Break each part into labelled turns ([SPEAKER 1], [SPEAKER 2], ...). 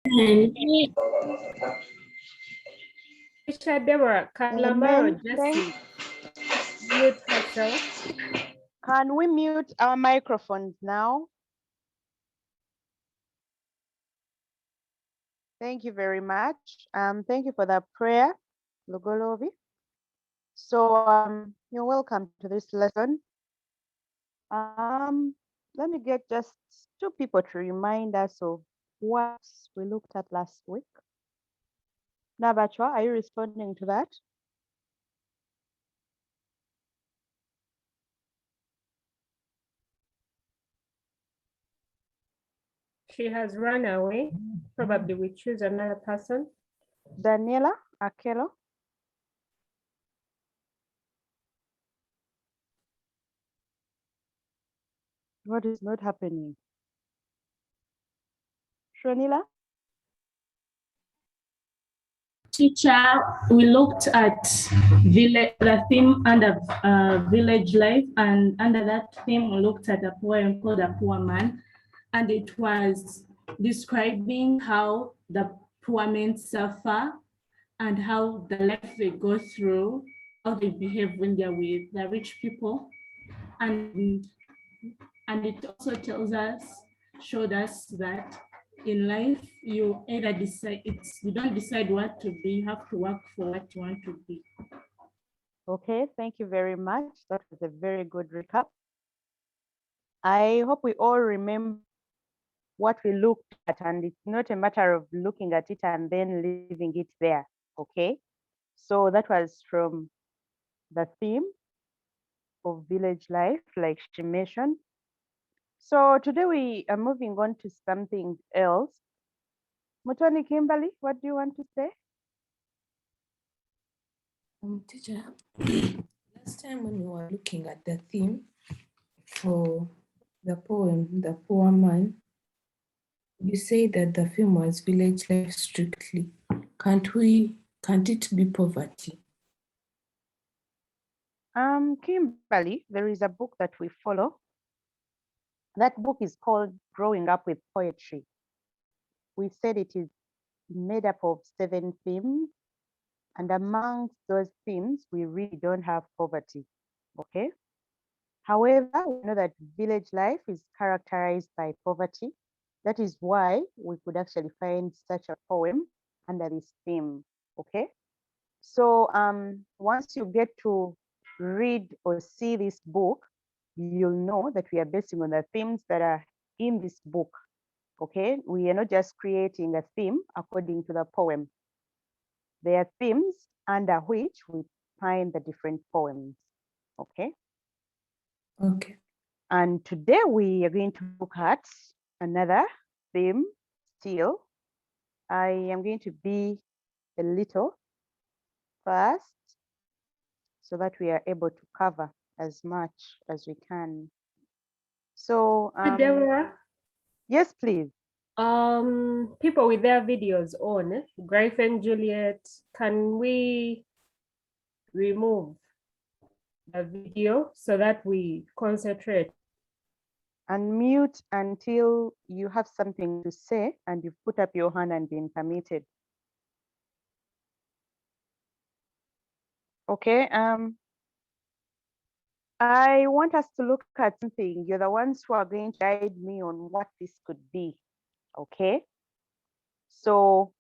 [SPEAKER 1] Teacher Deborah, can Lamaro just mute herself?
[SPEAKER 2] Can we mute our microphones now? Thank you very much. Thank you for that prayer, Lugolovi. So you're welcome to this lesson. Let me get just two people to remind us of what we looked at last week. Nabachwa, are you responding to that?
[SPEAKER 1] She has run away. Probably we choose another person.
[SPEAKER 2] Daniela Akelo. What is not happening? Shronila?
[SPEAKER 3] Teacher, we looked at the theme under village life, and under that theme, we looked at a poem called A Poor Man, and it was describing how the poor men suffer and how the life they go through, how they behave when they're with the rich people. And it also showed us that in life, you either decide, you don't decide what to be, you have to work for what you want to be.
[SPEAKER 2] Okay, thank you very much. That was a very good recap. I hope we all remember what we looked at, and it's not a matter of looking at it and then leaving it there, okay? So that was from the theme of village life, like she mentioned. So today we are moving on to something else. Mutoni Kimberly, what do you want to say?
[SPEAKER 4] Teacher, last time when we were looking at the theme for the poem, The Poor Man, you say that the theme was village life strictly. Can't it be poverty?
[SPEAKER 2] Kimberly, there is a book that we follow. That book is called Growing Up with Poetry. We said it is made up of 7 themes, and amongst those themes, we really don't have poverty, okay? However, we know that village life is characterized by poverty. That is why we could actually find such a poem under this theme, okay? So once you get to read or see this book, you'll know that we are basing on the themes that are in this book, okay? We are not just creating a theme according to the poem. There are themes under which we find the different poems, okay?
[SPEAKER 4] Okay.
[SPEAKER 2] And today we are going to look at another theme still. I am going to be a little fast so that we are able to cover as much as we can. So,
[SPEAKER 1] Deborah,
[SPEAKER 2] yes, please.
[SPEAKER 1] people with their videos on, Grace and Juliet, can we remove the video so that we concentrate?
[SPEAKER 2] Unmute until you have something to say and you've put up your hand and been permitted. Okay, I want us to look at something. You're the ones who are going to guide me on what this could be, okay? So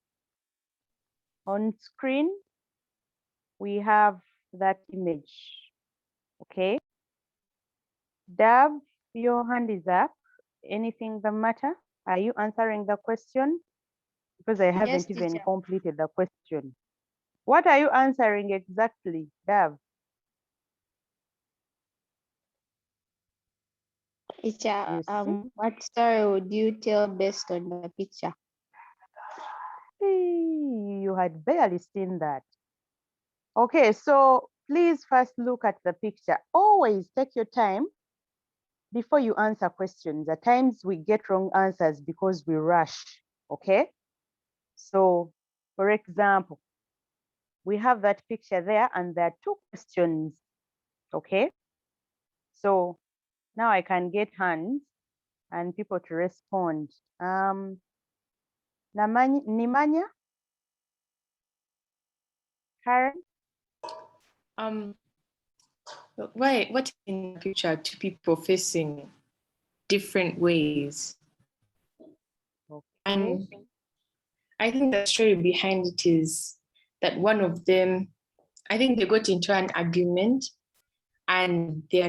[SPEAKER 2] on screen, we have that image, okay? Dab, your hand is up. Anything the matter? Are you answering the question? Because I haven't even completed the question. What are you answering exactly, Dab?
[SPEAKER 5] Teacher, what story would you tell based on the picture?
[SPEAKER 2] Hey, you had barely seen that. Okay, so please first look at the picture. Always take your time before you answer questions. At times we get wrong answers because we rush, okay? So for example, we have that picture there and there are 2 questions, okay? So now I can get hands and people to respond. Nimanya? Karen?
[SPEAKER 6] What in the picture, two people facing different ways?
[SPEAKER 2] Okay.
[SPEAKER 6] And I think the story behind it is that one of them, I think they got into an argument and they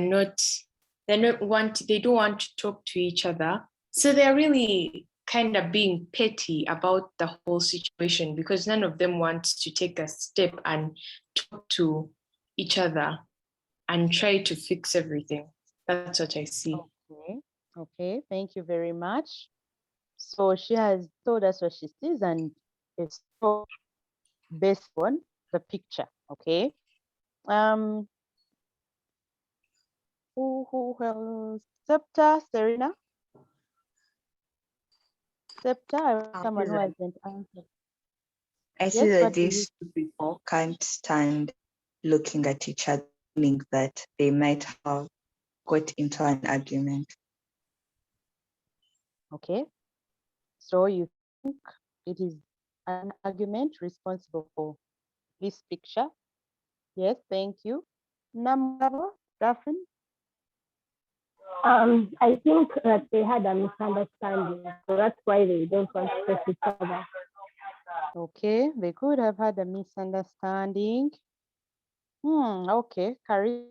[SPEAKER 6] don't want to talk to each other. So they're really kind of being petty about the whole situation because none of them wants to take a step and talk to each other and try to fix everything. That's what I see.
[SPEAKER 2] Okay. Okay, thank you very much. So she has told us what she sees and it's so based on the picture. Okay. Who else? Septa, Serena? Septa, someone who hasn't answered.
[SPEAKER 7] I see
[SPEAKER 2] Yes,
[SPEAKER 7] that
[SPEAKER 2] what do you-
[SPEAKER 7] these two people can't stand looking at each other, meaning that they might have got into an argument.
[SPEAKER 2] Okay. So you think it is an argument responsible for this picture? Yes, thank you. Number, Daphne?
[SPEAKER 1] I think that they had a misunderstanding, so that's why they don't want to face each other.
[SPEAKER 2] Okay, they could have had a misunderstanding. Okay, Carrie.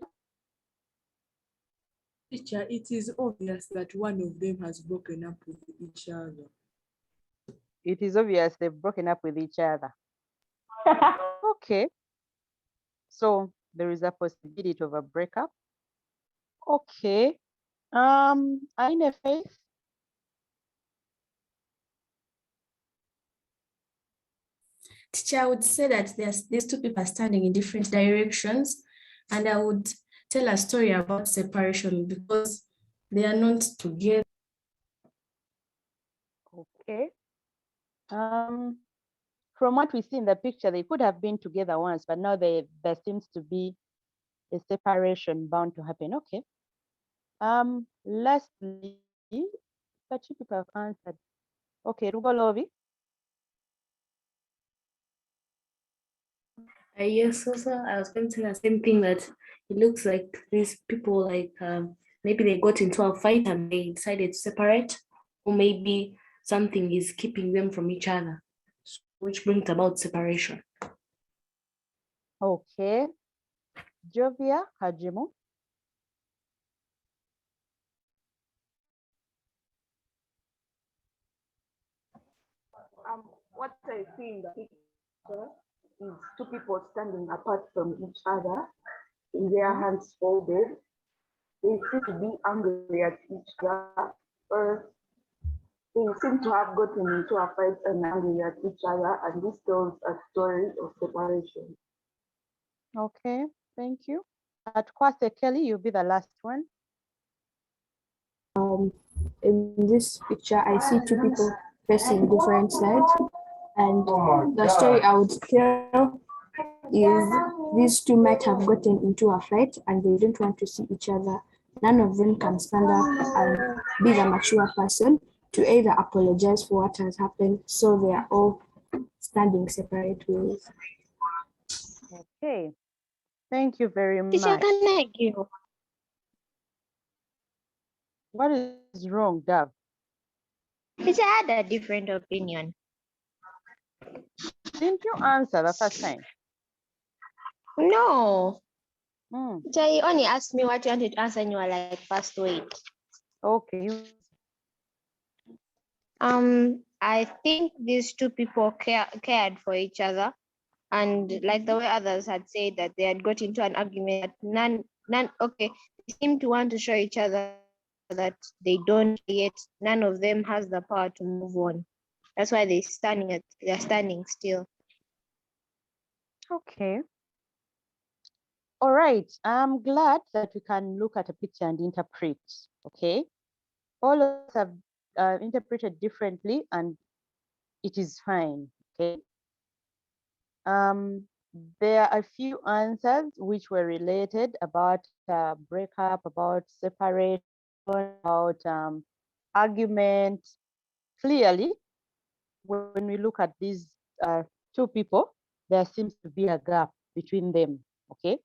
[SPEAKER 8] Teacher, it is obvious that one of them has broken up with each other.
[SPEAKER 2] It is obvious they've broken up with each other. Okay. So there is a possibility of a breakup. Okay. Aine Faith.
[SPEAKER 3] Teacher, I would say that these two people are standing in different directions, and I would tell a story about separation because they are not together.
[SPEAKER 2] Okay. From what we see in the picture, they could have been together once, but now there seems to be a separation bound to happen. Okay. Lastly, but you people have answered. Okay, Rugolovi.
[SPEAKER 3] Yes, also I was going to say the same thing, that it looks like these people maybe they got into a fight and they decided to separate, or maybe something is keeping them from each other, which brings about separation.
[SPEAKER 2] Okay. Jovia Hajimu.
[SPEAKER 9] What I see in the picture is two people standing apart from each other, in their hands folded. They seem to be angry at each other, or they seem to have gotten into a fight and angry at each other, and this tells a story of separation.
[SPEAKER 2] Okay, thank you. At Kwase Kelly, you'll be the last one.
[SPEAKER 10] In this picture, I see two people facing different sides, and the story I would tell is these two might have gotten into a fight and they don't want to see each other. None of them can stand up and be the mature person to either apologize for what has happened, so they are all standing separate ways.
[SPEAKER 2] Okay, thank you very much.
[SPEAKER 5] Teacher, can I give?
[SPEAKER 2] What is wrong, Dav?
[SPEAKER 5] Teacher, I had a different opinion.
[SPEAKER 2] Didn't you answer the first time?
[SPEAKER 5] No.
[SPEAKER 2] Hmm.
[SPEAKER 5] Teacher, you only asked me what you wanted to answer and you were like, first wait.
[SPEAKER 2] Okay.
[SPEAKER 5] I think these two people cared for each other, and like the way others had said that they had got into an argument, none okay, they seem to want to show each other that they don't, yet none of them has the power to move on. That's why they're standing still.
[SPEAKER 2] Okay. All right. I'm glad that we can look at a picture and interpret. Okay. All of us have interpreted differently, and it is fine. Okay. There are a few answers which were related about breakup, about separation, about argument. Clearly, when we look at these two people, there seems to be a gap between them, okay?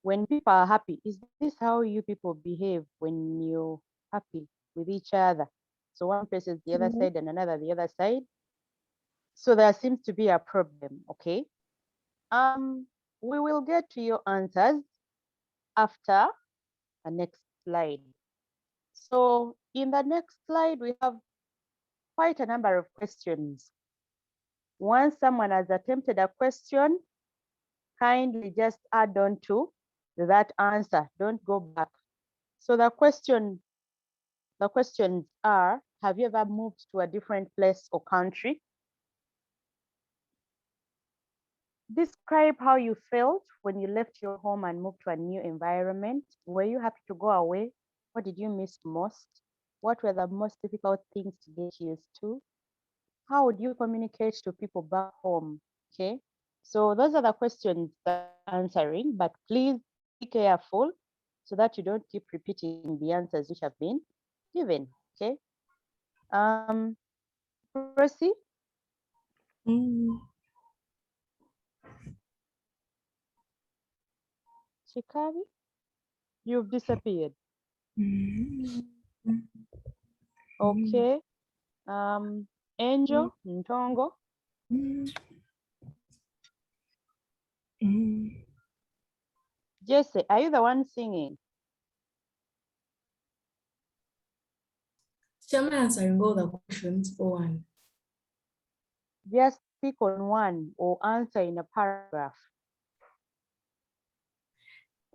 [SPEAKER 2] When people are happy, is this how you people behave when you're happy with each other? So one person is the other side and another the other side. So there seems to be a problem, okay? We will get to your answers after the next slide. So in the next slide, we have quite a number of questions. Once someone has attempted a question, kindly just add on to that answer. Don't go back. So the questions are, have you ever moved to a different place or country? Describe how you felt when you left your home and moved to a new environment. Were you happy to go away? What did you miss most? What were the most difficult things to get used to? How would you communicate to people back home? Okay, so those are the questions that I'm answering, but please be careful so that you don't keep repeating the answers which have been given. Okay, proceed. Shikari, you've disappeared. Okay. Angel, Ntongo. Jesse, are you the one singing?
[SPEAKER 8] Am I answering all the questions or one?
[SPEAKER 2] Just pick on one or answer in a paragraph.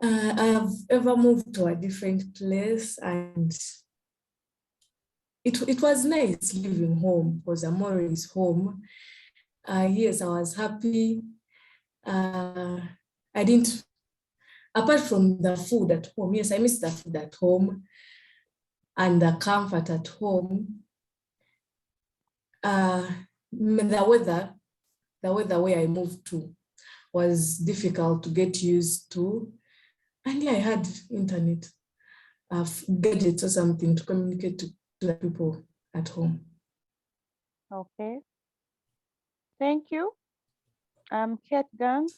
[SPEAKER 8] I have ever moved to a different place, and it was nice living home because I'm always home. Yes, I was happy. I didn't, apart from the food at home, yes, I miss the food at home and the comfort at home. The weather where I moved to was difficult to get used to. And yeah, I had internet, gadgets or something to communicate to the people at home.
[SPEAKER 2] Okay. Thank you. Kate Gang.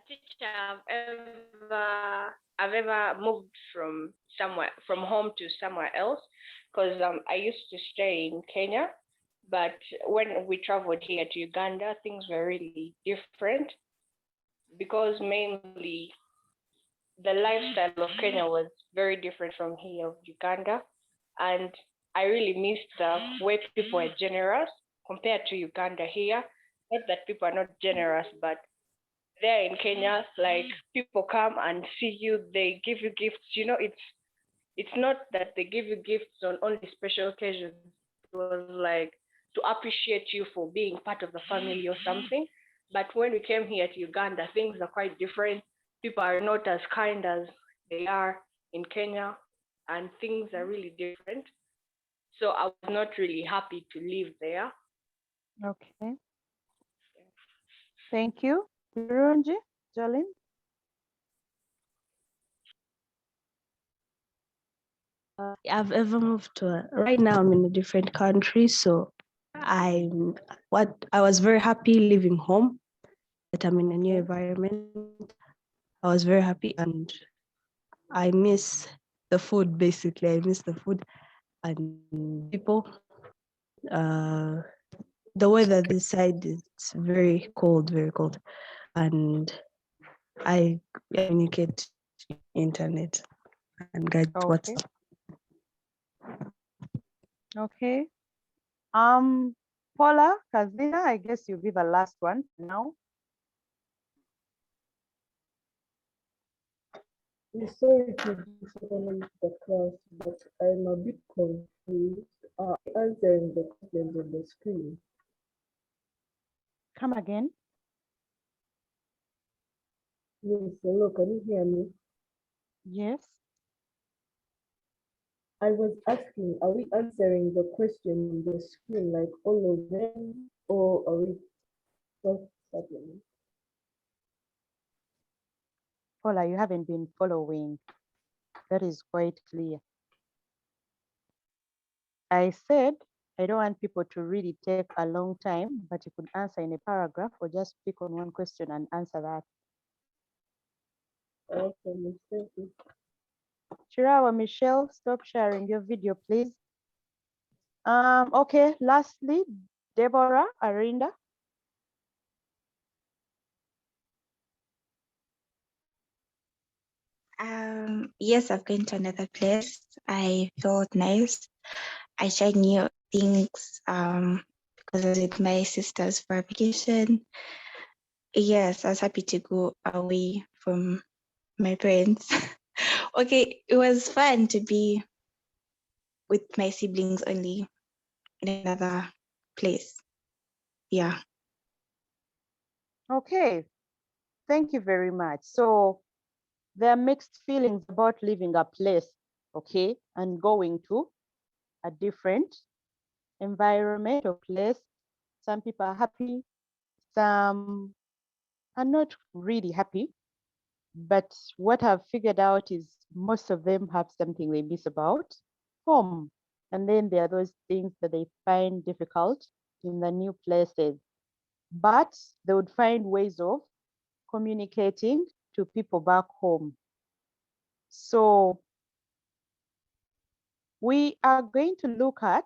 [SPEAKER 11] Teacher, I've ever moved from home to somewhere else, because I used to stay in Kenya, but when we traveled here to Uganda, things were really different, because mainly the lifestyle of Kenya was very different from here of Uganda, and I really missed the way people are generous compared to Uganda here. Not that people are not generous, but there in Kenya, like, people come and see you, they give you gifts. You know, it's not that they give you gifts on only special occasions. It was like to appreciate you for being part of the family or something. But when we came here to Uganda, things are quite different. People are not as kind as they are in Kenya, and things are really different. So I was not really happy to live there.
[SPEAKER 2] Okay. Thank you. Birunji, Jolene.
[SPEAKER 3] I've ever moved to right now I'm in a different country, so I was very happy living home, that I'm in a new environment. I was very happy, and I miss the food. Basically, I miss the food and people. The weather this side is very cold, and I communicate internet and get
[SPEAKER 2] Okay.
[SPEAKER 3] WhatsApp.
[SPEAKER 2] Okay. Paula, Kazina, I guess you'll be the last one now.
[SPEAKER 9] Sorry to disappoint the class, but I'm a bit confused. Answering the questions on the screen.
[SPEAKER 2] Come again.
[SPEAKER 9] Yes, hello, can you hear me?
[SPEAKER 2] Yes.
[SPEAKER 9] I was asking, are we answering the question on the screen, like all of them, or are we just starting?
[SPEAKER 2] Paula, you haven't been following. That is quite clear. I said I don't want people to really take a long time, but you could answer in a paragraph or just pick on one question and answer that.
[SPEAKER 1] Okay.
[SPEAKER 2] Chirawa, Michelle, stop sharing your video, please. Okay, lastly, Deborah, Arinda.
[SPEAKER 7] Yes, I've been to another place. I felt nice. I tried new things because I was with my sisters for a vacation. Yes, I was happy to go away from my parents. Okay, it was fun to be with my siblings only in another place. Yeah.
[SPEAKER 2] Okay, thank you very much. So there are mixed feelings about leaving a place, okay, and going to a different environment or place. Some people are happy, some are not really happy. But what I've figured out is most of them have something they miss about home. And then there are those things that they find difficult in the new places. But they would find ways of communicating to people back home. So we are going to look at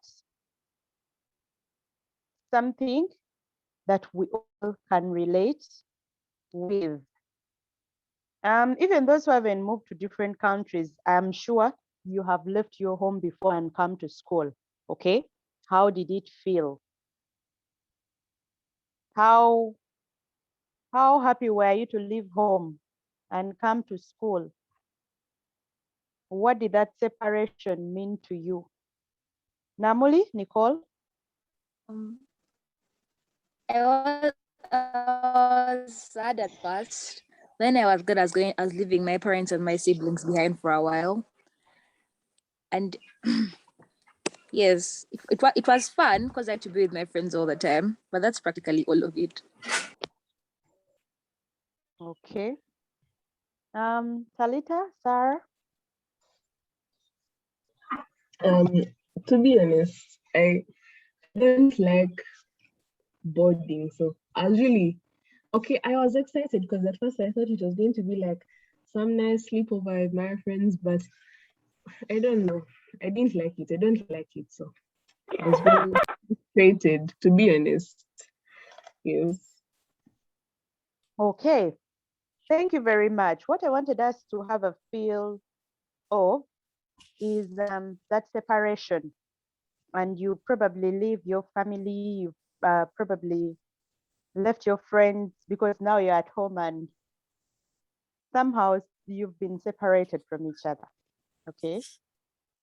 [SPEAKER 2] something that we all can relate with. Even those who haven't moved to different countries, I'm sure you have left your home before and come to school, okay? How did it feel? How happy were you to leave home and come to school? What did that separation mean to you? Namuli, Nicole?
[SPEAKER 12] I was sad at first. Then I was good. I was leaving my parents and my siblings behind for a while. And yes, it was fun because I had to be with my friends all the time. But that's practically all of it.
[SPEAKER 2] Okay. Talita, Sarah?
[SPEAKER 13] To be honest, I don't like boarding. So I was really okay. I was excited because at first I thought it was going to be like some nice sleepover with my friends, but I don't know. I didn't like it. I don't like it. So I was very frustrated, to be honest. Yes.
[SPEAKER 2] Okay. Thank you very much. What I wanted us to have a feel of is that separation. And you probably leave your family, you probably left your friends because now you're at home and somehow you've been separated from each other, okay?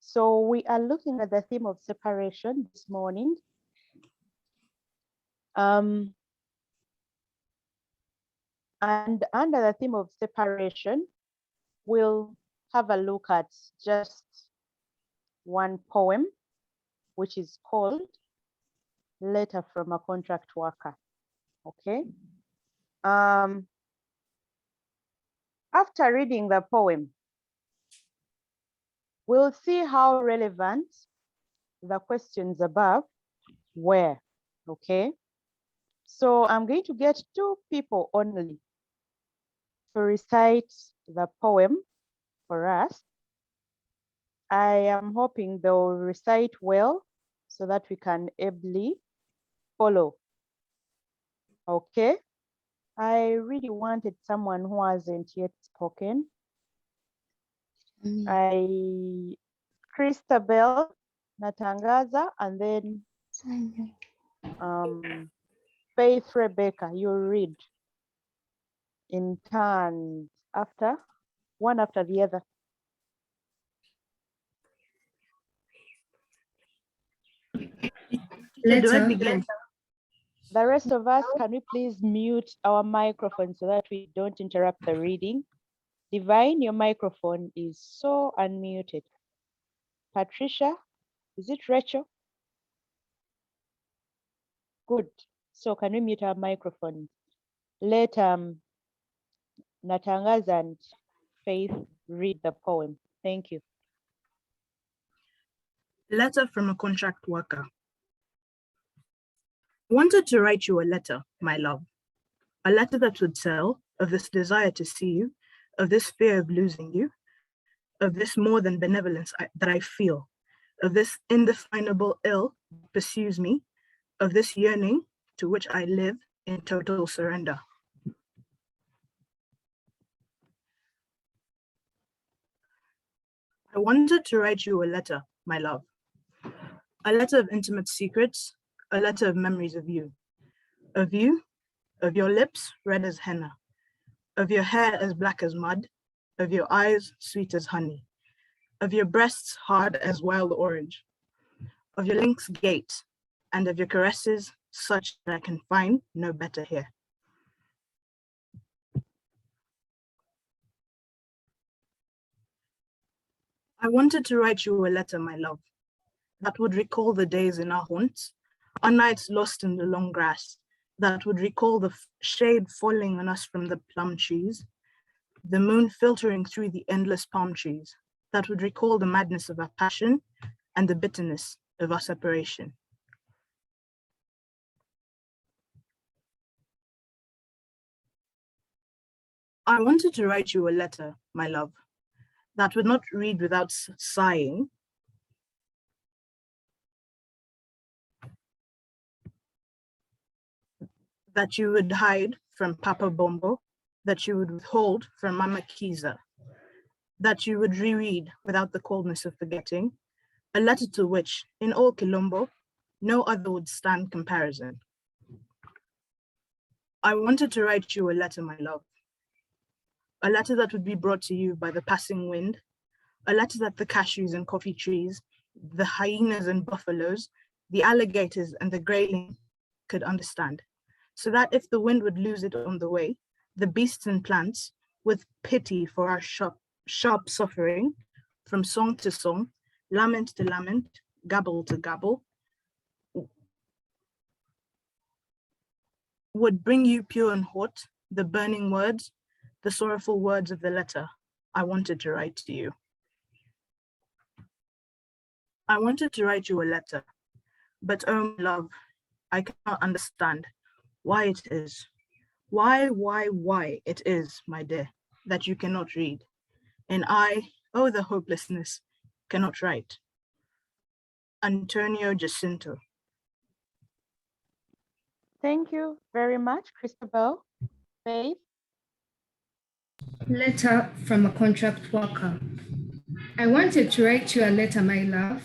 [SPEAKER 2] So we are looking at the theme of separation this morning. And under the theme of separation, we'll have a look at just one poem, which is called Letter from a Contract Worker, okay? After reading the poem, we'll see how relevant the questions above were, okay? So I'm going to get 2 people only to recite the poem for us. I am hoping they'll recite well so that we can ably follow, okay? I really wanted someone who hasn't yet spoken. Christabel, Natangaza, and then Faith Rebecca, you read in turn one after the other.
[SPEAKER 4] Do I begin?
[SPEAKER 2] The rest of us, can we please mute our microphone so that we don't interrupt the reading? Divine, your microphone is so unmuted. Patricia, is it Rachel? Good. So can we mute our microphone? Let Natangaza and Faith read the poem. Thank you.
[SPEAKER 14] Letter from a contract worker. I wanted to write you a letter, my love. A letter that would tell of this desire to see you, of this fear of losing you, of this more than benevolence that I feel, of this indefinable ill that pursues me, of this yearning to which I live in total surrender. I wanted to write you a letter, my love. A letter of intimate secrets, a letter of memories of you, of your lips red as henna, of your hair as black as mud, of your eyes sweet as honey, of your breasts hard as wild orange, of your lynx gait, and of your caresses such that I can find no better here. I wanted to write you a letter, my love, that would recall the days in our haunts, our nights lost in the long grass, that would recall the shade falling on us from the plum trees, the moon filtering through the endless palm trees, that would recall the madness of our passion and the bitterness of our separation. I wanted to write you a letter, my love, that would not read without sighing, that you would hide from Papa Bombo, that you would withhold from Mama Kiza, that you would reread without the coldness of forgetting, a letter to which, in all Quilombo, no other would stand comparison. I wanted to write you a letter, my love, a letter that would be brought to you by the passing wind, a letter that the cashews and coffee trees, the hyenas and buffaloes, the alligators and the grayling could understand, so that if the wind would lose it on the way, the beasts and plants, with pity for our sharp suffering, from song to song, lament to lament, gabble to gabble, would bring you pure and hot the burning words, the sorrowful words of the letter I wanted to write to you. I wanted to write you a letter, but oh my love, I cannot understand why it is, why it is, my dear, that you cannot read. And I, oh the hopelessness, cannot write. Antonio Jacinto.
[SPEAKER 2] Thank you very much, Christabel. Faith.
[SPEAKER 3] Letter from a contract worker. I wanted to write you a letter, my love,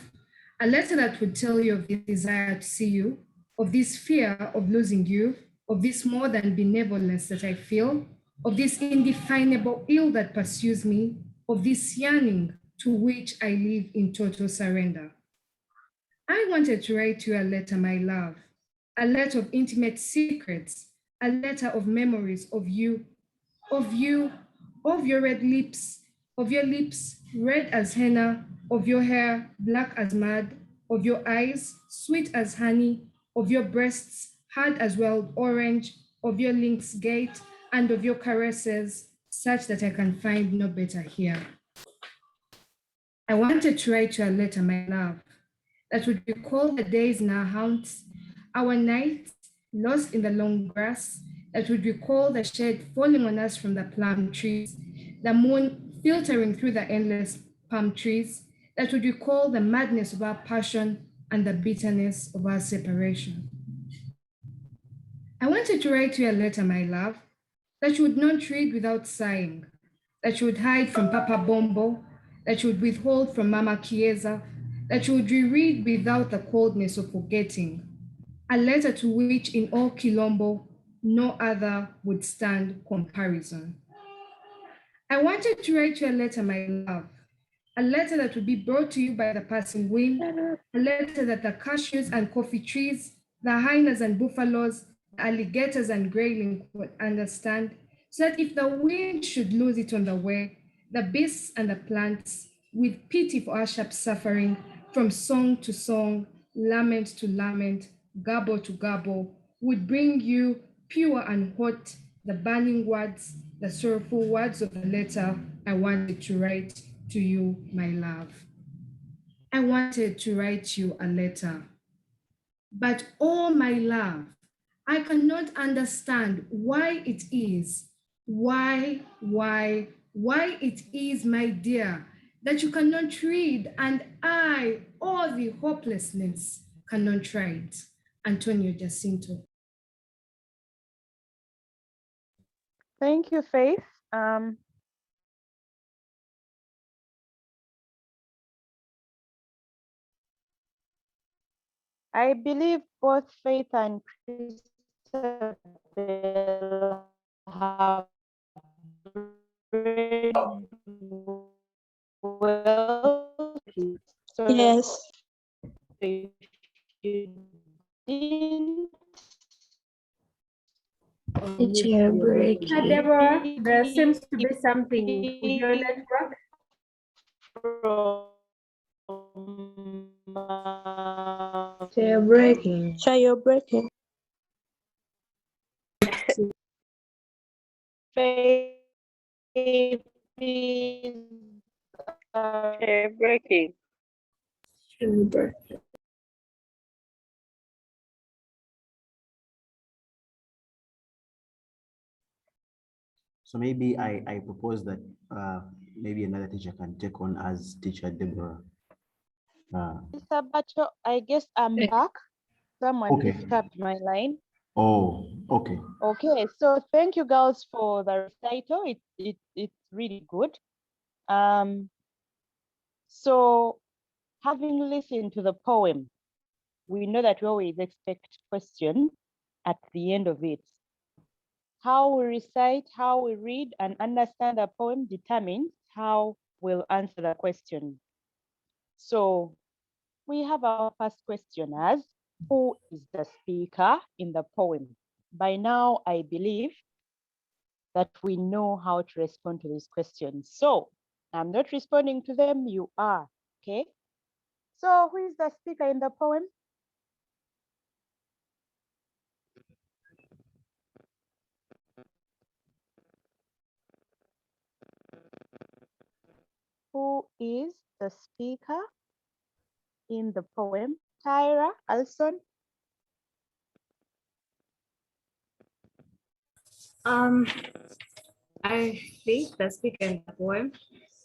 [SPEAKER 3] a letter that would tell you of this desire to see you, of this fear of losing you, of this more than benevolence that I feel, of this indefinable ill that pursues me, of this yearning to which I live in total surrender. I wanted to write you a letter, my love, a letter of intimate secrets, a letter of memories of you, of your red lips, of your lips red as henna, of your hair black as mud, of your eyes sweet as honey, of your breasts hard as wild orange, of your lynx gait, and of your caresses, such that I can find no better here. I wanted to write you a letter, my love, that would recall the days in our haunts, our nights lost in the long grass, that would recall the shade falling on us from the plum trees, the moon filtering through the endless palm trees, that would recall the madness of our passion and the bitterness of our separation. I wanted to write you a letter, my love, that you would not read without sighing, that you would hide from Papa Bombo, that you would withhold from Mama Chiesa, that you would reread without the coldness of forgetting, a letter to which in all Quilombo, no other would stand comparison. I wanted to write you a letter, my love, a letter that would be brought to you by the passing wind, a letter that the cashews and coffee trees, the hyenas and buffaloes, the alligators and grayling would understand, so that if the wind should lose it on the way, the beasts and the plants, with pity for our sharp suffering, from song to song, lament to lament, gabble to gabble, would bring you pure and hot the burning words, the sorrowful words of the letter I wanted to write to you, my love.
[SPEAKER 15] I wanted to write you a letter. But oh my love, I cannot understand why it is, why it is, my dear, that you cannot read and I, all the hopelessness, cannot write. Antonio Jacinto.
[SPEAKER 2] Thank you, Faith. I believe both Faith and Christabel have read well. So
[SPEAKER 10] Yes.
[SPEAKER 2] if you didn't,
[SPEAKER 10] Teacher breaking.
[SPEAKER 1] Deborah, there seems to be something with your network.
[SPEAKER 10] Teacher breaking. Teacher, you're breaking.
[SPEAKER 2] Faith
[SPEAKER 11] breaking.
[SPEAKER 16] So maybe I propose that maybe another teacher can take on as teacher Deborah.
[SPEAKER 2] Mr. Bacho, I guess I'm back. Someone
[SPEAKER 16] Okay.
[SPEAKER 2] disturbed my line.
[SPEAKER 16] Oh, okay.
[SPEAKER 2] Okay, so thank you girls for the recital. It's really good. So having listened to the poem, we know that we always expect questions at the end of it. How we recite, how we read and understand the poem determines how we'll answer the question. So we have our first question as, who is the speaker in the poem? By now, I believe that we know how to respond to these questions. So I'm not responding to them, you are, okay? So who is the speaker in the poem? Who is the speaker in the poem? Tyra, Alson?
[SPEAKER 17] I think the speaker in the poem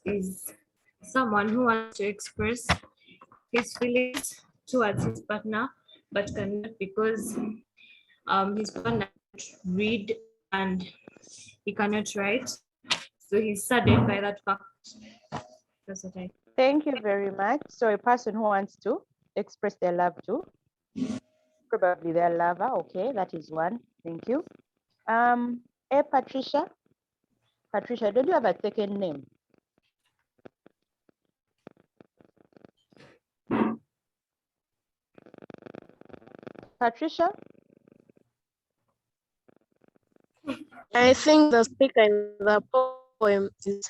[SPEAKER 17] is someone who wants to express his feelings towards his partner, but cannot because his partner cannot read and he cannot write. So he's saddened by that fact. That's what I.
[SPEAKER 2] Thank you very much. So a person who wants to express their love to, probably their lover. Okay, that is one. Thank you. Patricia. Patricia, don't you have a second name? Patricia?
[SPEAKER 18] I think the speaker in the poem is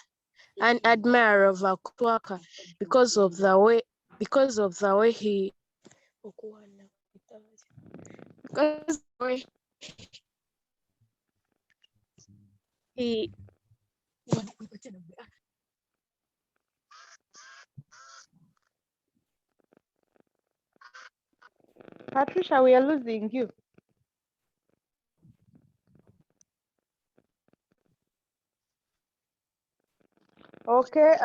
[SPEAKER 18] an admirer of Akwaka because of the way he because of the way he
[SPEAKER 2] Patricia, we are losing you. Okay,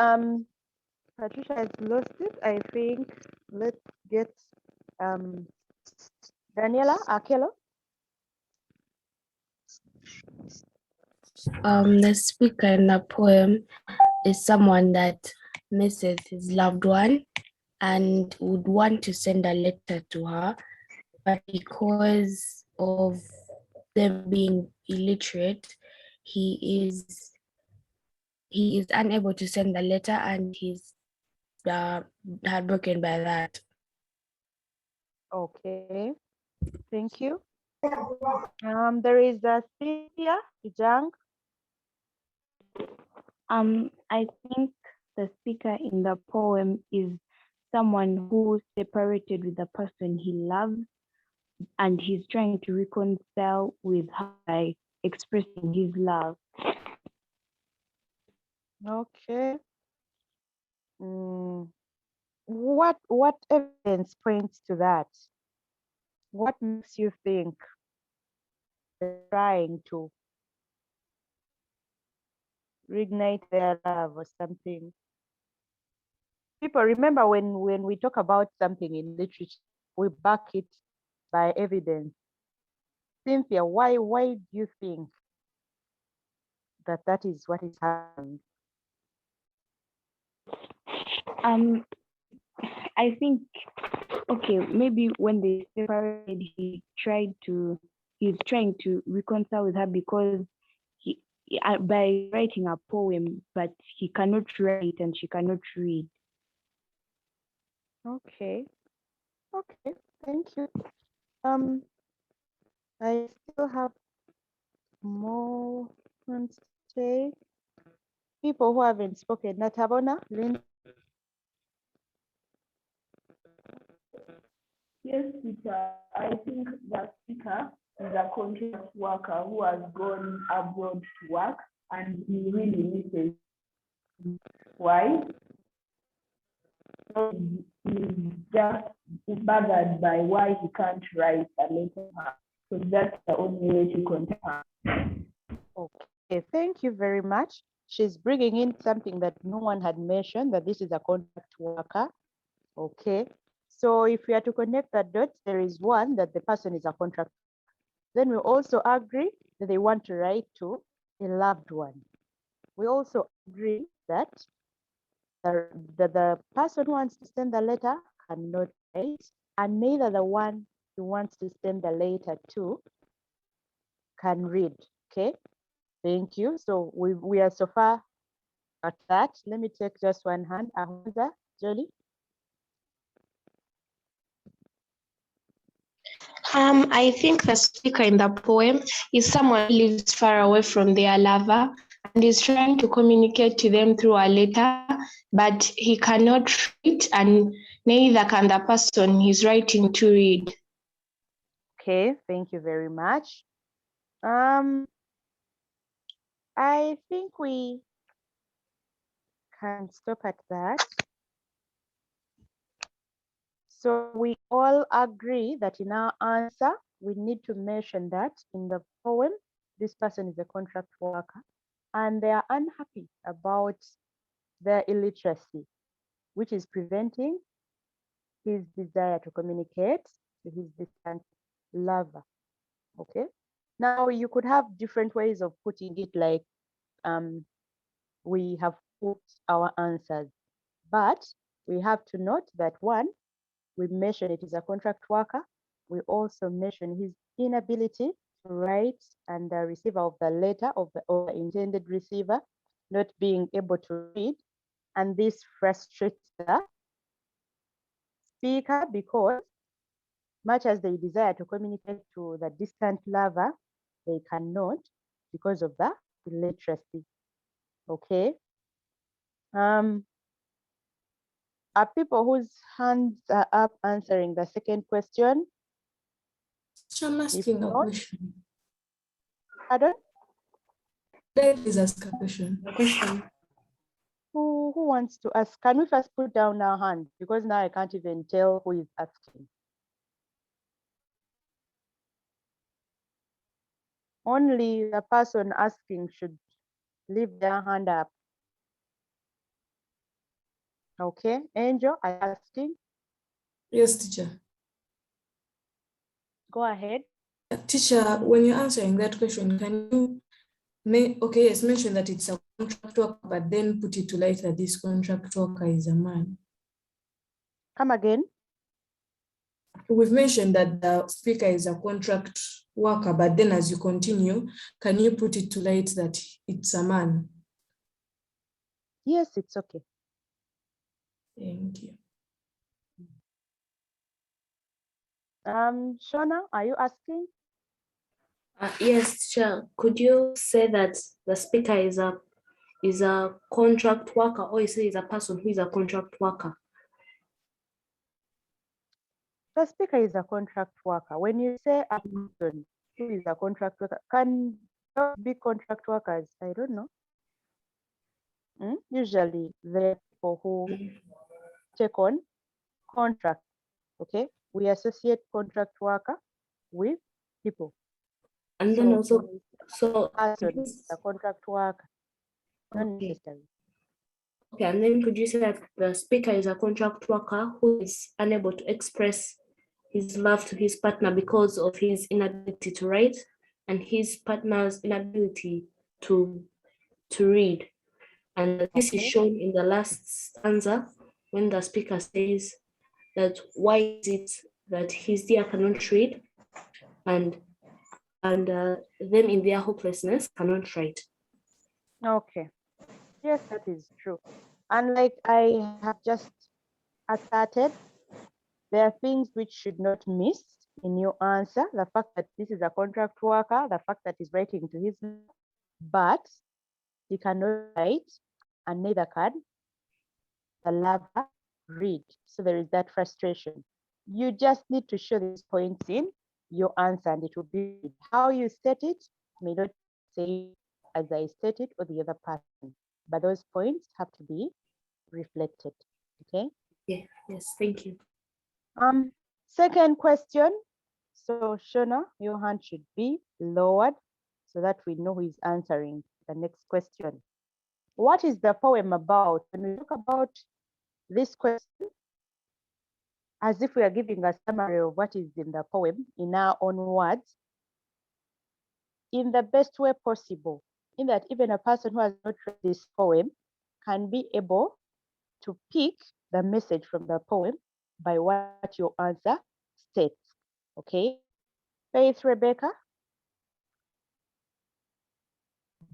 [SPEAKER 2] Patricia has lost it. I think let's get Daniela Akelo.
[SPEAKER 10] The speaker in the poem is someone that misses his loved one and would want to send a letter to her, but because of them being illiterate, he is unable to send the letter and he's heartbroken by that.
[SPEAKER 2] Okay, thank you. There is Cynthia Ijang.
[SPEAKER 19] I think the speaker in the poem is someone who separated with the person he loves and he's trying to reconcile with her by expressing his love.
[SPEAKER 2] Okay. what evidence points to that? What makes you think they're trying to reignite their love or something? People, remember when we talk about something in literature, we back it by evidence. Cynthia, why do you think that is what is happening?
[SPEAKER 19] I think, okay, maybe when they separated, he's trying to reconcile with her because by writing a poem, but he cannot write and she cannot read.
[SPEAKER 2] Okay, thank you. I still have more to say. People who haven't spoken, Natabona, Lynn.
[SPEAKER 1] Yes, teacher. I think the speaker is a contract worker who has gone abroad to work and he really misses. Why? So he's just bothered by why he can't write a letter. So that's the only way to contact her.
[SPEAKER 2] Okay, thank you very much. She's bringing in something that no one had mentioned, that this is a contract worker. Okay, so if we are to connect the dots, there is one, that the person is a contract. Then we also agree that they want to write to a loved one. We also agree that the person who wants to send the letter cannot write, and neither the one who wants to send the letter to can read. Okay, thank you. So we are so far at that. Let me take just one hand. Ahunza, Jolie.
[SPEAKER 6] I think the speaker in the poem is someone who lives far away from their lover and is trying to communicate to them through a letter, but he cannot read and neither can the person he's writing to read.
[SPEAKER 2] Okay, thank you very much. I think we can stop at that. So we all agree that in our answer, we need to mention that in the poem, this person is a contract worker and they are unhappy about their illiteracy, which is preventing his desire to communicate to his distant lover. Okay. Now you could have different ways of putting it, like we have put our answers, but we have to note that one, we mention it is a contract worker. We also mention his inability to write and the receiver of the letter of the intended receiver not being able to read. And this frustrates the speaker because much as they desire to communicate to the distant lover, they cannot because of the illiteracy. Okay. Are people whose hands are up answering the second question?
[SPEAKER 8] I'm asking a question.
[SPEAKER 2] Pardon?
[SPEAKER 8] Please ask a question.
[SPEAKER 2] Who wants to ask? Can we first put down our hand? Because now I can't even tell who is asking. Only the person asking should leave their hand up. Okay, Angel, are you asking?
[SPEAKER 8] Yes, teacher.
[SPEAKER 2] Go ahead.
[SPEAKER 8] Teacher, when you're answering that question, can you mention that it's a contract worker, but then put it to light that this contract worker is a man?
[SPEAKER 2] Come again.
[SPEAKER 8] We've mentioned that the speaker is a contract worker, but then as you continue, can you put it to light that it's a man?
[SPEAKER 2] Yes, it's okay.
[SPEAKER 8] Thank you.
[SPEAKER 2] Shona, are you asking?
[SPEAKER 3] Yes, teacher. Could you say that the speaker is a contract worker, or you say is a person who is a contract worker?
[SPEAKER 2] The speaker is a contract worker. When you say a person who is a contract worker, can those be contract workers? I don't know. Usually, the people who take on contract. Okay, we associate contract worker with people.
[SPEAKER 20] And then also,
[SPEAKER 2] person, the contract worker, not
[SPEAKER 20] okay.
[SPEAKER 2] necessary.
[SPEAKER 20] Okay, and then could you say that the speaker is a contract worker who is unable to express his love to his partner because of his inability to write and his partner's inability to read. And this is shown in the last stanza when the speaker says that why is it that his dear cannot read and them in their hopelessness cannot write.
[SPEAKER 2] Okay. Yes, that is true. And like I have just asserted, there are things which should not miss in your answer. The fact that this is a contract worker, the fact that he's writing to his, but he cannot write, and neither can the lover read. So there is that frustration. You just need to show these points in your answer, and it will be how you state it may not say as I stated or the other person, but those points have to be reflected. Okay.
[SPEAKER 20] Yeah. Yes. Thank you.
[SPEAKER 2] Second question. So Shona, your hand should be lowered so that we know who is answering the next question. What is the poem about? When we talk about this question, as if we are giving a summary of what is in the poem in our own words, in the best way possible, in that even a person who has not read this poem can be able to pick the message from the poem by what your answer states. Okay. Faith, Rebecca?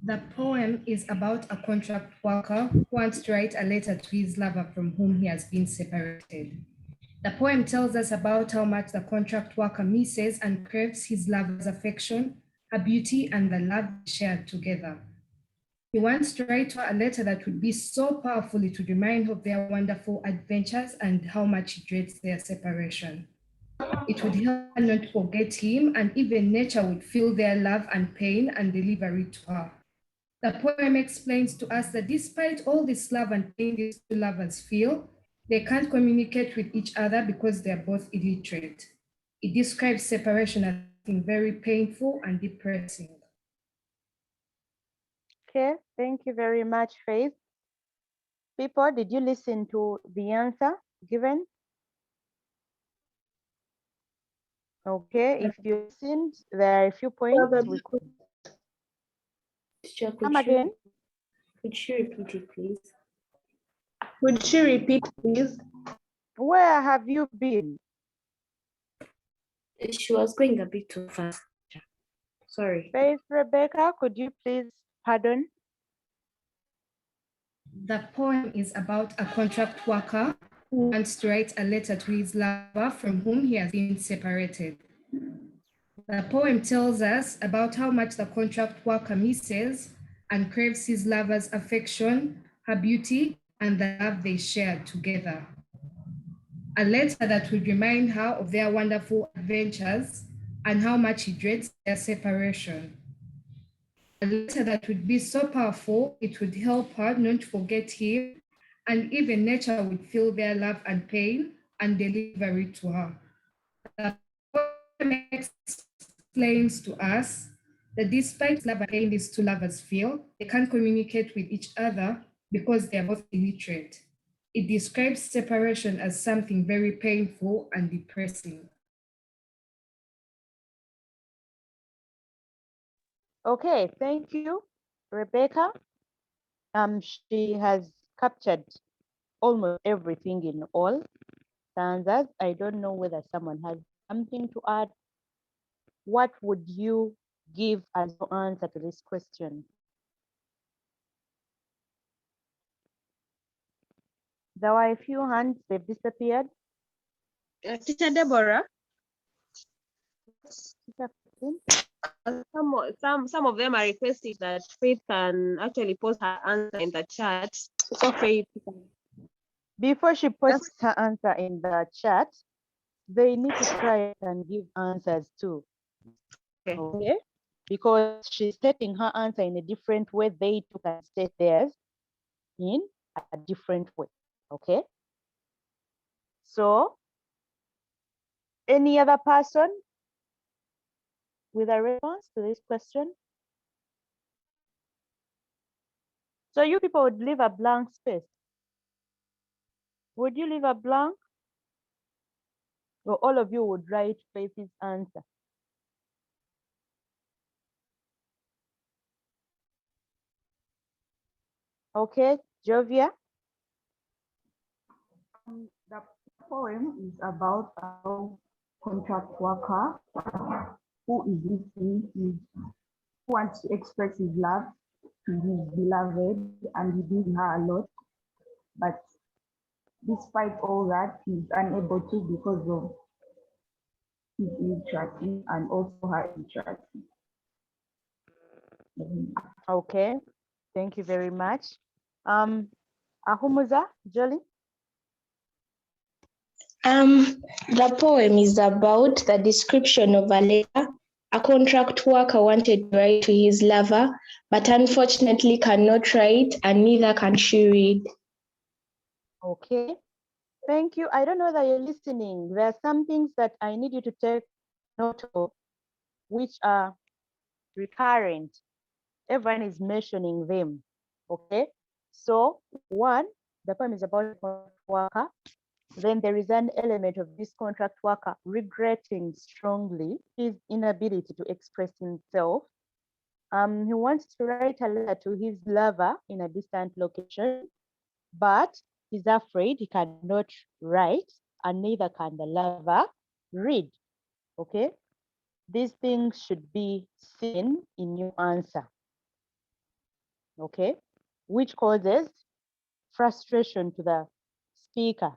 [SPEAKER 15] The poem is about a contract worker who wants to write a letter to his lover from whom he has been separated. The poem tells us about how much the contract worker misses and craves his lover's affection, her beauty, and the love shared together. He wants to write her a letter that would be so powerful it would remind her of their wonderful adventures and how much he dreads their separation. It would help her not forget him, and even nature would feel their love and pain and deliver it to her. The poem explains to us that despite all this love and pain these two lovers feel, they can't communicate with each other because they're both illiterate. It describes separation as something very painful and depressing.
[SPEAKER 2] Okay, thank you very much, Faith. People, did you listen to the answer given? Okay, if you listened, there are a few points we could. Come again.
[SPEAKER 20] Could she repeat it, please? Could she repeat, please?
[SPEAKER 2] Where have you been?
[SPEAKER 20] She was going a bit too fast. Sorry.
[SPEAKER 2] Faith, Rebecca, could you please pardon?
[SPEAKER 15] The poem is about a contract worker who wants to write a letter to his lover from whom he has been separated. The poem tells us about how much the contract worker misses and craves his lover's affection, her beauty, and the love they shared together. A letter that would remind her of their wonderful adventures and how much he dreads their separation. A letter that would be so powerful, it would help her not forget him, and even nature would feel their love and pain and deliver it to her. The poem explains to us that despite love and pain these two lovers feel, they can't communicate with each other because they're both illiterate. It describes separation as something very painful and depressing.
[SPEAKER 2] Okay, thank you, Rebecca. She has captured almost everything in all stanzas. I don't know whether someone has something to add. What would you give as your answer to this question? There were a few hands, they've disappeared.
[SPEAKER 18] Teacher Deborah. Some of them are requesting that Faith can actually post her answer in the chat. So Faith.
[SPEAKER 2] Before she posts her answer in the chat, they need to try and give answers too. Okay? Because she's stating her answer in a different way, they too can state theirs in a different way. Okay? So, any other person with a response to this question? So you people would leave a blank space. Would you leave a blank? Or all of you would write Faith's answer? Okay, Jovia?
[SPEAKER 1] The poem is about how contract worker who is listening, who wants to express his love to his beloved, and he did her a lot. But despite all that, he's unable to because of his illiteracy and also her illiteracy.
[SPEAKER 2] Okay, thank you very much. Ahumuza, Jolie?
[SPEAKER 18] The poem is about the description of a letter a contract worker wanted to write to his lover, but unfortunately cannot write and neither can she read.
[SPEAKER 2] Okay, thank you. I don't know that you're listening. There are some things that I need you to take note of, which are recurrent. Everyone is mentioning them. Okay, so one, the poem is about a contract worker. Then there is an element of this contract worker regretting strongly his inability to express himself. He wants to write a letter to his lover in a distant location, but he's afraid he cannot write, and neither can the lover read. Okay, these things should be seen in your answer. Okay, which causes frustration to the speaker,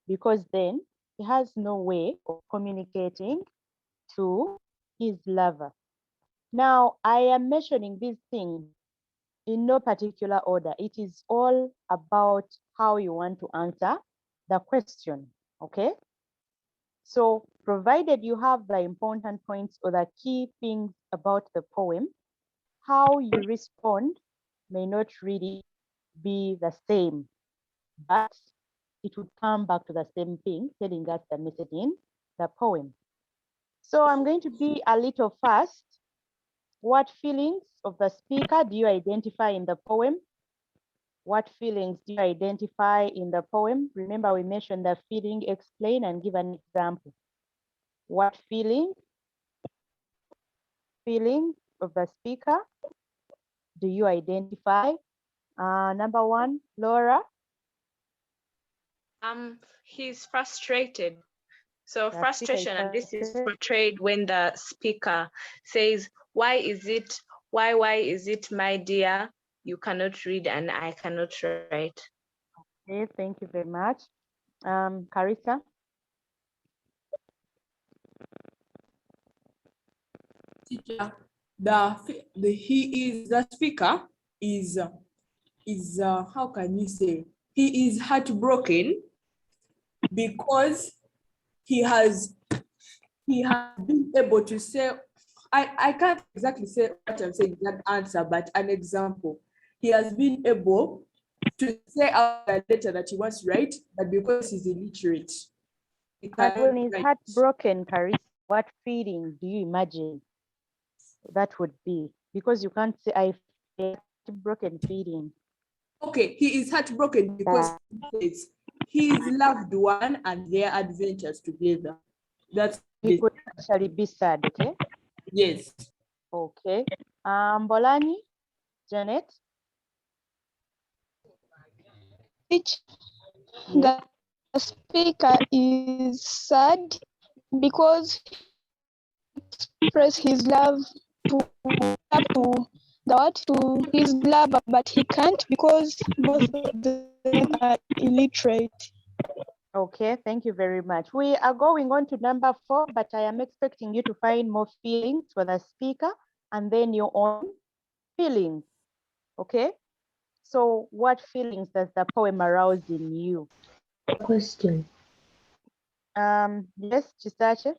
[SPEAKER 2] because then he has no way of communicating to his lover. Now, I am mentioning these things in no particular order. It is all about how you want to answer the question, okay? So, provided you have the important points or the key things about the poem, how you respond may not really be the same, but it would come back to the same thing, telling us the message in the poem. So I'm going to be a little fast. What feelings of the speaker do you identify in the poem? What feelings do you identify in the poem? Remember, we mentioned the feeling, explain, and give an example. What feelings of the speaker do you identify? Number one, Laura.
[SPEAKER 6] He's frustrated. So
[SPEAKER 2] The
[SPEAKER 6] frustration,
[SPEAKER 2] speaker
[SPEAKER 6] and this is
[SPEAKER 2] frustrated.
[SPEAKER 6] portrayed when the speaker says, why is it, my dear, you cannot read and I cannot write?
[SPEAKER 2] Okay, thank you very much. Carissa.
[SPEAKER 21] Teacher, the speaker is how can you say, he is heartbroken because he has been able to say, I can't exactly say what I'm saying, that answer, but an example. He has been able to say out a letter that he wants to write, but because he's illiterate, he
[SPEAKER 2] But when
[SPEAKER 21] cannot
[SPEAKER 2] he's
[SPEAKER 21] write.
[SPEAKER 2] heartbroken, Carissa, what feeling do you imagine that would be? Because you can't say I feel heartbroken feeling.
[SPEAKER 21] Okay, he is heartbroken because he says his loved one and their adventures together. That's
[SPEAKER 2] He could actually be sad, okay?
[SPEAKER 21] Yes.
[SPEAKER 2] Okay. Bolani, Janet.
[SPEAKER 22] The speaker is sad because he express his love to his lover, but he can't because both of them are illiterate.
[SPEAKER 2] Okay, thank you very much. We are going on to number 4, but I am expecting you to find more feelings for the speaker and then your own feelings. Okay? So what feelings does the poem arouse in you?
[SPEAKER 23] Question.
[SPEAKER 2] Yes, Chisache.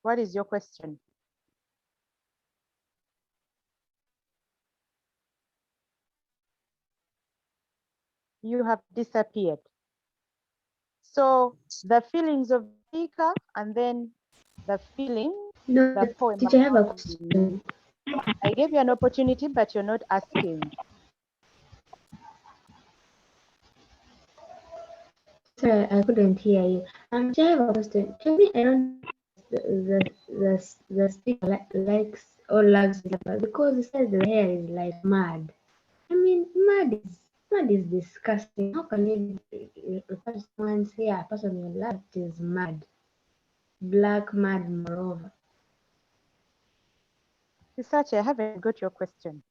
[SPEAKER 2] What is your question? You have disappeared. So the feelings of the speaker and then the feeling,
[SPEAKER 20] No,
[SPEAKER 2] the poem.
[SPEAKER 20] teacher, I have a question.
[SPEAKER 2] I gave you an opportunity, but you're not asking.
[SPEAKER 20] Sorry, I couldn't hear you. Teacher, I have a question. Tell me, I don't the speaker likes or loves his lover because he says the hair is like mad. I mean, mad is disgusting. How can you refer to someone's hair, a person you love is mad, black mad, moreover?
[SPEAKER 2] Research, I haven't got your question.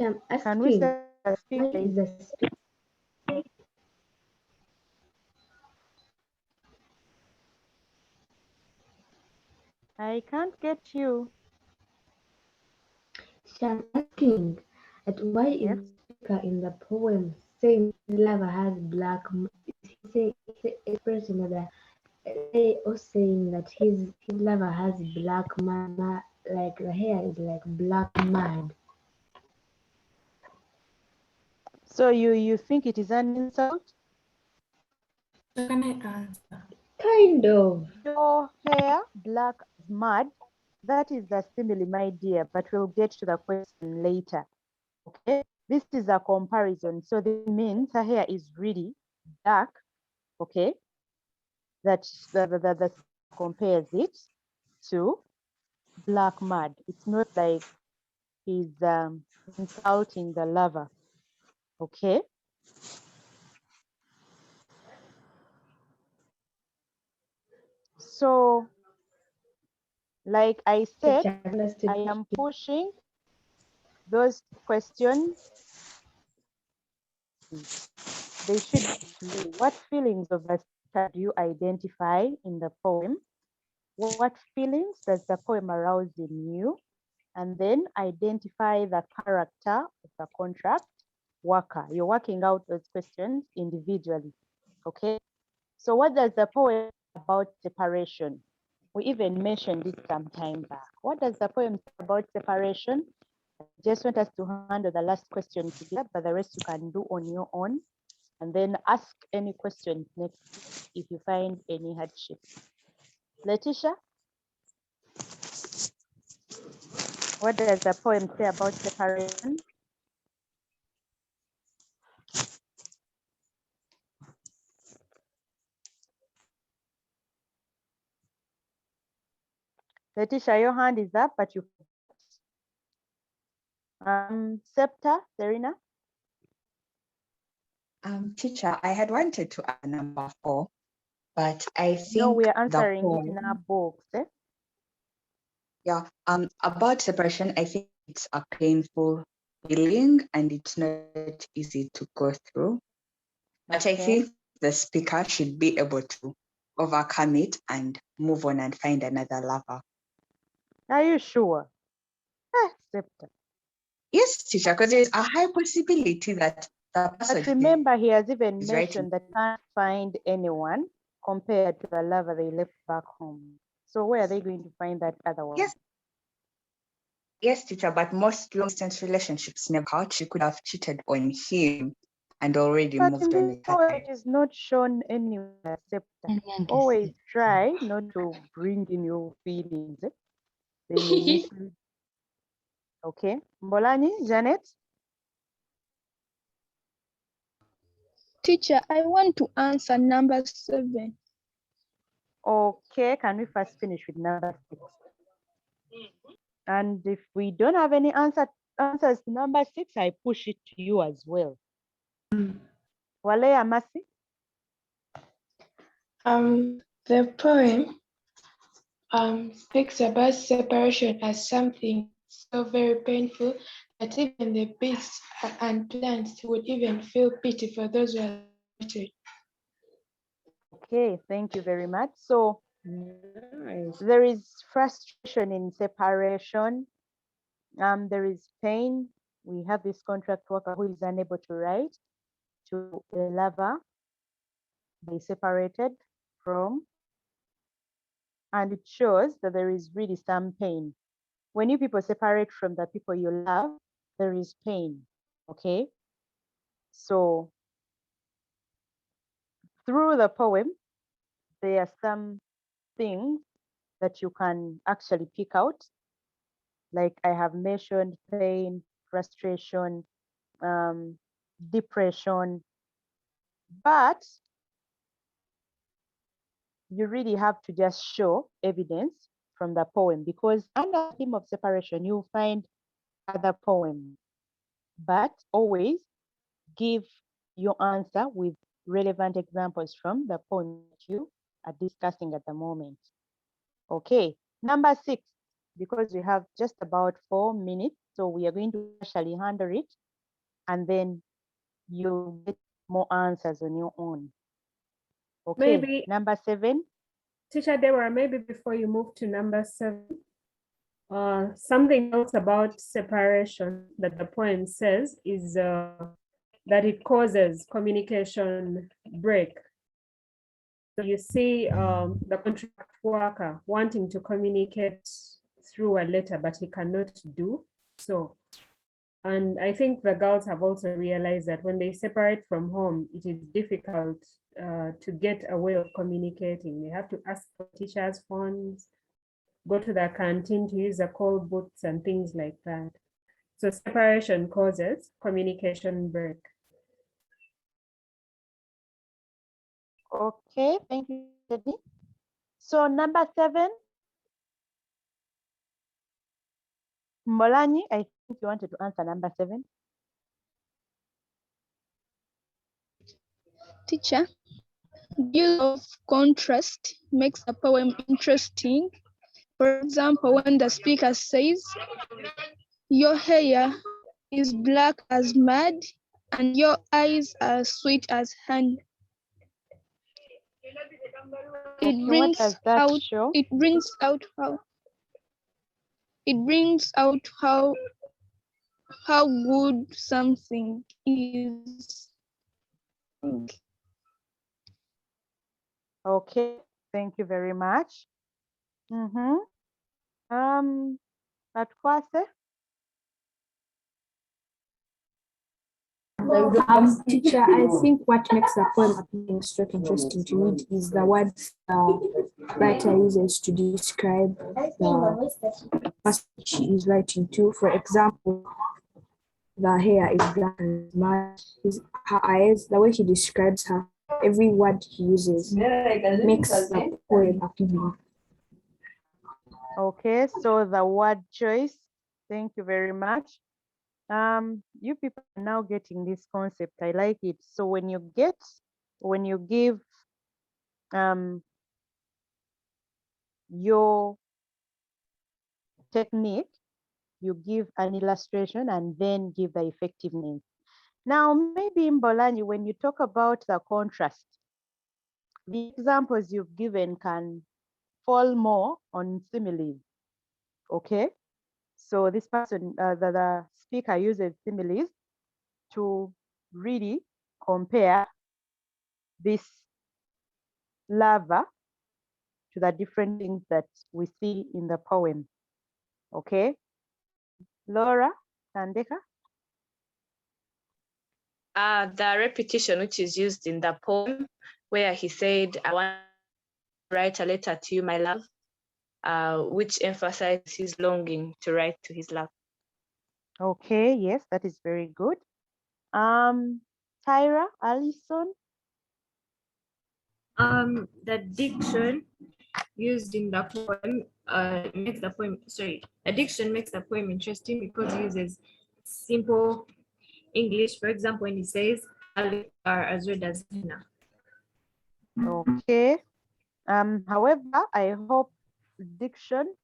[SPEAKER 20] I'm asking,
[SPEAKER 2] Can we say the
[SPEAKER 20] why
[SPEAKER 2] speaker
[SPEAKER 20] is
[SPEAKER 2] is
[SPEAKER 20] the speaker?
[SPEAKER 2] I can't get you.
[SPEAKER 20] I'm asking that why is the speaker in the poem saying his lover has black? He expressing that they are saying that his lover has black mad, like the hair is like black mad.
[SPEAKER 2] So you think it is an insult?
[SPEAKER 8] Can I answer?
[SPEAKER 20] Kind of.
[SPEAKER 2] Your hair black as mud. That is the simile, my dear, but we'll get to the question later. Okay, this is a comparison. So this means her hair is really dark. Okay, that the compares it to black mud. It's not like he's insulting the lover. Okay. So, like I said, I am pushing those questions. They should be, what feelings of the speaker do you identify in the poem? What feelings does the poem arouse in you? And then identify the character of the contract worker. You're working out those questions individually. Okay. So what does the poem say about separation? We even mentioned it some time back. What does the poem say about separation? I just want us to handle the last question together, but the rest you can do on your own. And then ask any questions next if you find any hardship. Letitia, what does the poem say about separation? Letitia, your hand is up, but you Scepter, Serena.
[SPEAKER 5] Teacher, I had wanted to add number 4, but I think
[SPEAKER 2] No, we are
[SPEAKER 5] the
[SPEAKER 2] answering it
[SPEAKER 5] poem,
[SPEAKER 2] in our books. Eh?
[SPEAKER 5] yeah, about separation, I think it's a painful feeling and it's not easy to go through. But I think the speaker should be able to overcome it and move on and find another lover.
[SPEAKER 2] Are you sure? Scepter.
[SPEAKER 5] Yes, teacher, because there's a high possibility that the person.
[SPEAKER 2] But remember, he has even
[SPEAKER 5] is
[SPEAKER 2] mentioned that can't find anyone compared to the lover they left back home. So where are they going to find that other one?
[SPEAKER 5] Yes, teacher, but most long-distance relationships never out. She could have cheated on him and already
[SPEAKER 2] But
[SPEAKER 5] moved
[SPEAKER 2] in
[SPEAKER 5] on
[SPEAKER 2] this
[SPEAKER 5] with her
[SPEAKER 2] poem,
[SPEAKER 5] life.
[SPEAKER 2] it is not shown anywhere except always try not to bring in your feelings. Eh? They may mislead. Okay. Mbolani, Janet?
[SPEAKER 22] Teacher, I want to answer number 7.
[SPEAKER 2] Okay, can we first finish with number 6? And if we don't have any answers to number 6, I push it to you as well. Walea Masi?
[SPEAKER 9] The poem speaks about separation as something so very painful that even the beasts and plants would even feel pity for those who are separated.
[SPEAKER 2] Okay, thank you very much. So there is frustration in separation. There is pain. We have this contract worker who is unable to write to a lover they separated from. And it shows that there is really some pain. When you people separate from the people you love, there is pain, okay? So through the poem, there are some things that you can actually pick out. Like I have mentioned, pain, frustration, depression, but you really have to just show evidence from the poem, because under the theme of separation, you'll find other poems, but always give your answer with relevant examples from the poem that you are discussing at the moment. Okay, number 6, because we have just about 4 minutes, so we are going to actually handle it, and then you get more answers on your own. Okay,
[SPEAKER 7] Maybe
[SPEAKER 2] number 7.
[SPEAKER 7] Teacher Deborah, maybe before you move to number 7, something else about separation that the poem says is that it causes communication break. So you see the contract worker wanting to communicate through a letter, but he cannot do so. And I think the girls have also realized that when they separate from home, it is difficult to get a way of communicating. They have to ask for teachers' phones, go to the canteen to use the call booths and things like that. So separation causes communication break.
[SPEAKER 2] Okay, thank you, Debbie. So number 7, Molani, I think you wanted to answer number 7.
[SPEAKER 22] Teacher, the use of contrast makes a poem interesting. For example, when the speaker says, "Your hair is black as mud and your eyes are sweet as honey." It
[SPEAKER 2] What does that show?
[SPEAKER 22] it brings out how good something is.
[SPEAKER 2] Okay, thank you very much. Atkwase?
[SPEAKER 10] Teacher, I think what makes the poem appealing straight interesting to read is the words writer uses to describe the person she is writing to. For example, the hair is black and mud. Her eyes, the way he describes her, every word he uses makes the poem appealing.
[SPEAKER 2] Okay, so the word choice, thank you very much. You people are now getting this concept. I like it. So when you give your technique, you give an illustration and then give the effectiveness. Now, maybe in Bolani, when you talk about the contrast, the examples you've given can fall more on similes. Okay, so this person, the speaker uses similes to really compare this lover to the different things that we see in the poem. Okay, Laura Tandeka.
[SPEAKER 5] The repetition which is used in the poem, where he said, "I want to write a letter to you, my love," which emphasizes his longing to write to his love.
[SPEAKER 2] Okay, yes, that is very good. Tyra, Allison.
[SPEAKER 17] The diction used in the poem makes the poem, the diction makes the poem interesting because it uses simple English. For example, when he says, "are as red as henna."
[SPEAKER 2] Okay. However, I hope diction,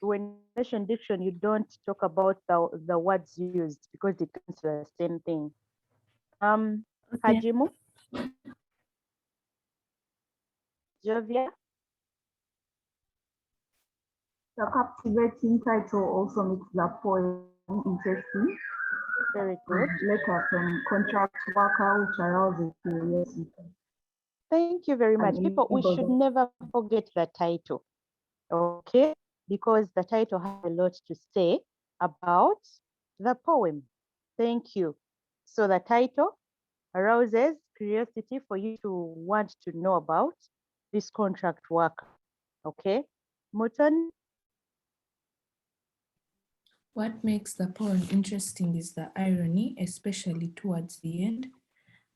[SPEAKER 2] when you mention diction, you don't talk about the words used because it comes to the same thing. Hajimu. Jovia.
[SPEAKER 1] The captivating title also makes the poem interesting.
[SPEAKER 2] Very good.
[SPEAKER 1] Letter from contract worker, which arouses curiosity.
[SPEAKER 2] Thank you very much. People, we should never forget the title, okay? Because the title has a lot to say about the poem. Thank you. So the title arouses curiosity for you to want to know about this contract worker. Okay, Muton?
[SPEAKER 4] What makes the poem interesting is the irony, especially towards the end,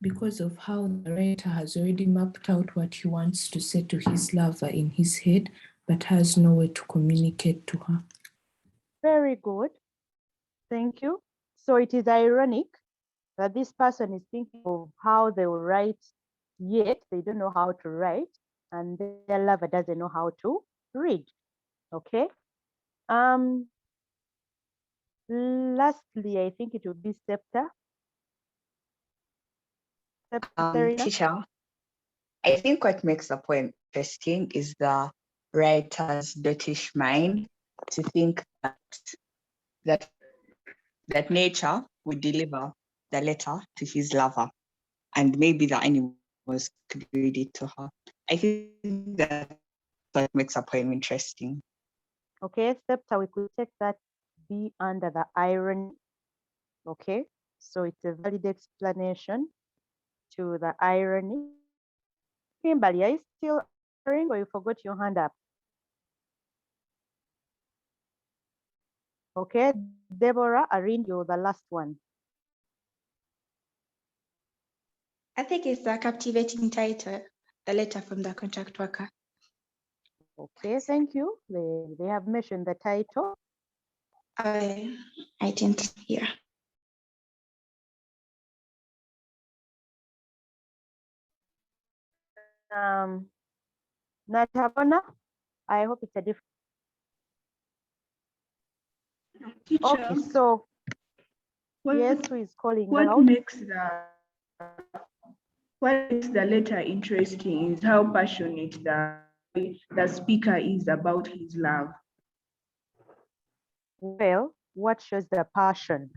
[SPEAKER 4] because of how the writer has already mapped out what he wants to say to his lover in his head, but has no way to communicate to her.
[SPEAKER 2] Very good. Thank you. So it is ironic that this person is thinking of how they will write, yet they don't know how to write, and their lover doesn't know how to read. Okay. Lastly, I think it will be Scepter.
[SPEAKER 5] Teacher, I think what makes the poem interesting is the writer's dotish mind to think that nature would deliver the letter to his lover, and maybe the animals could read it to her. I think that's what makes a poem interesting.
[SPEAKER 2] Okay, Scepter, we could take that be under the irony. Okay, so it's a valid explanation to the irony. Kimberly, are you still answering or you forgot your hand up? Okay, Deborah, Arin, you're the last one.
[SPEAKER 9] I think it's the captivating title, the letter from the contract worker.
[SPEAKER 2] Okay, thank you. They have mentioned the title.
[SPEAKER 9] I didn't hear.
[SPEAKER 2] Natabana, I hope it's a different.
[SPEAKER 1] Teacher,
[SPEAKER 2] Okay, so yes, who is calling out?
[SPEAKER 1] What makes the letter interesting is how passionate the speaker is about his love.
[SPEAKER 2] Well, what shows the passion?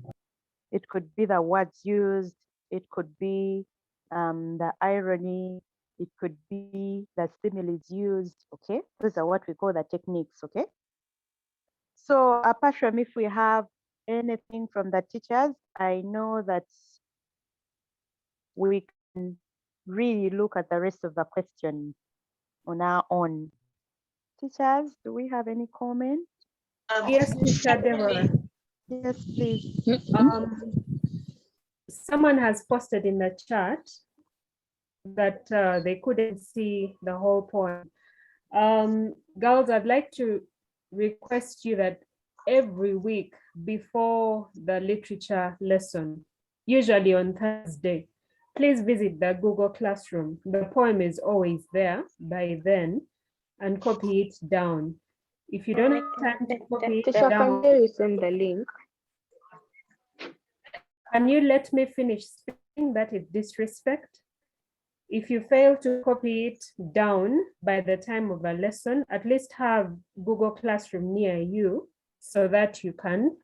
[SPEAKER 2] It could be the words used, it could be the irony, it could be the similes used, okay? Those are what we call the techniques, okay? So apart from if we have anything from the teachers, I know that we can really look at the rest of the question on our own. Teachers, do we have any comment?
[SPEAKER 7] Yes, Teacher Deborah.
[SPEAKER 2] Yes, please.
[SPEAKER 7] Someone has posted in the chat that they couldn't see the whole poem. Girls, I'd like to request you that every week before the literature lesson, usually on Thursday, please visit the Google Classroom. The poem is always there by then, and copy it down. If you don't have time to copy it down,
[SPEAKER 20] can you send the link?
[SPEAKER 7] can you let me finish speaking? That is disrespect. If you fail to copy it down by the time of a lesson, at least have Google Classroom near you so that you can,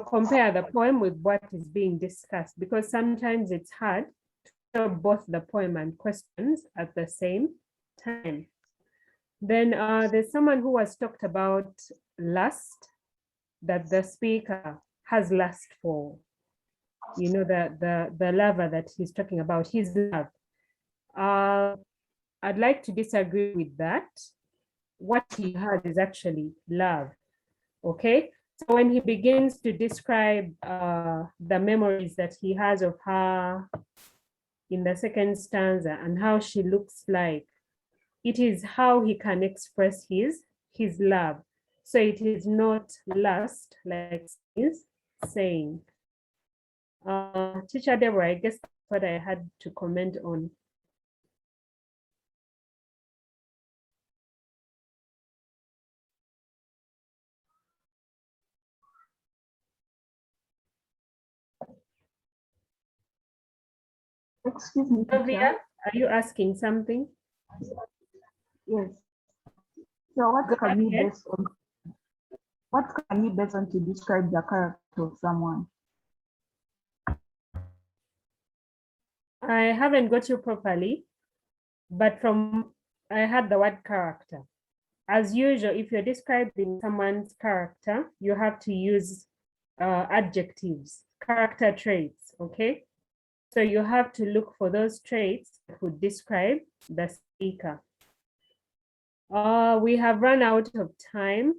[SPEAKER 7] compare the poem with what is being discussed, because sometimes it's hard to show both the poem and questions at the same time. Then there's someone who has talked about lust, that the speaker has lust for, the lover that he's talking about, his love. I'd like to disagree with that. What he has is actually love, okay? So when he begins to describe the memories that he has of her in the second stanza and how she looks like, it is how he can express his love. So it is not lust, like he's saying. Teacher Deborah, I guess that's what I had to comment on.
[SPEAKER 1] Excuse me,
[SPEAKER 7] Sylvia, are you asking something?
[SPEAKER 1] Yes. So what can you base on to describe the character of someone?
[SPEAKER 7] I haven't got you properly, but I had the word character. As usual, if you're describing someone's character, you have to use adjectives, character traits, okay? So you have to look for those traits that would describe the speaker. We have run out of time.